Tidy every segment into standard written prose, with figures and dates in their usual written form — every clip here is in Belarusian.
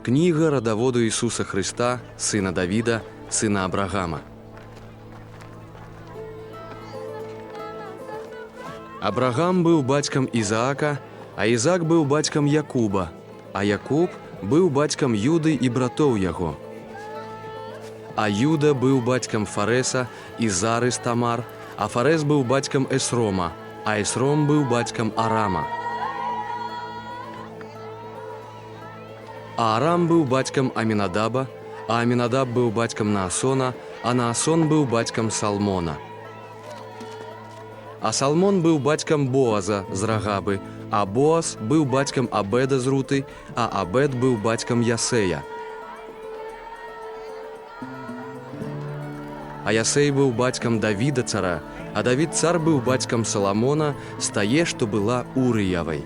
Книга родоводу Иисуса Христа, сына Давида, сына Абрагама. Абрагам быў бацькам Ізаака, а Ізаак быў бацькам Якуба, а Якуб быў бацькам Юды і братоў яго. А Юда быў бацькам Фареса і Зары з Тамар, а Фарес быў бацькам Есрома, а Есром быў бацькам Арама. А Арам быў бацькам Амінадаба, а Амінадаб быў бацькам Наасона, а Наасон быў бацькам Салмона. А Салмон быў бацькам Боаза з Рагабы, а Боаз быў бацькам Абеда з Руты, а Абед быў бацькам Ясея. А Ясей быў бацькам Давіда цара, а Давід цар быў бацькам Саламона з тае, што была Урыявай.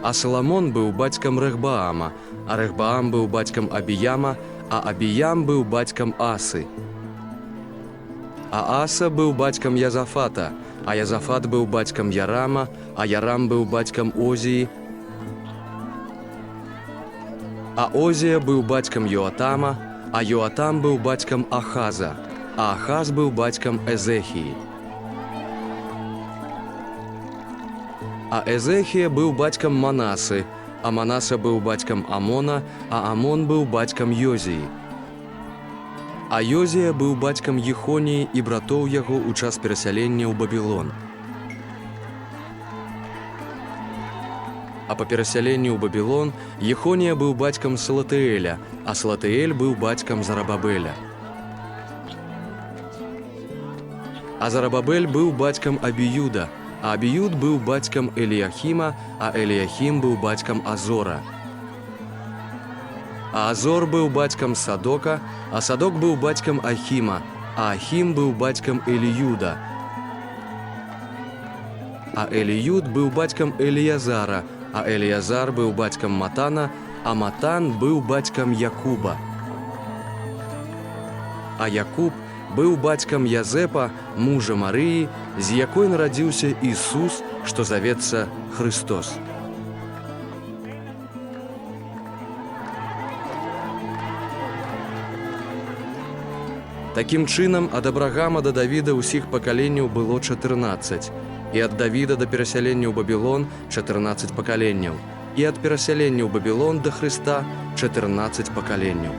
А Саламон быў бацькам Рехбаама, а Рехбаам быў бацькам Абіяма, а Абіям быў бацькам Асы. А Аса быў бацькам Язафата, а Язафат быў бацькам Ярама, а Ярам быў бацькам Озіі. А Озія быў бацькам Йоатама, а Йоатам быў бацькам Ахаза, а Ахаз быў бацькам Езехіі. А Езехія быў бацькам Манасы, а Манаса быў бацькам Амона, а Амон быў бацькам Йозіі. А Йозія быў бацькам Ехоніі і братоў яго ў час перасялення ў Бабілон. А па перасяленні ў Бабілон Ехонія быў бацькам Салатыэля, а Салатыэль быў бацькам Зарабабеля. А Зарабабель быў бацькам Абіюда, а Абіюд быў бацькам Эліяхіма, а Эліяхім быў бацькам Азора. А Азор быў бацькам Садока, а Садок быў бацькам Ахіма, а Ахім быў бацькам Эліюда. А Эліюд быў бацькам Эліязара, а Эліязар быў бацькам Матана, а Матан быў бацькам Якуба. А Якуб быў бацькам Язэпа, мужа Марыі, з якой нарадзіўся Ісус, што завецца Христос. Такім чынам, ад Абрагама да Давіда ўсіх пакаленняў было 14, і ад Давіда да перасялення ў Бабілон 14 пакаленняў, і ад перасялення ў Бабілон да Хрыста 14 пакаленняў.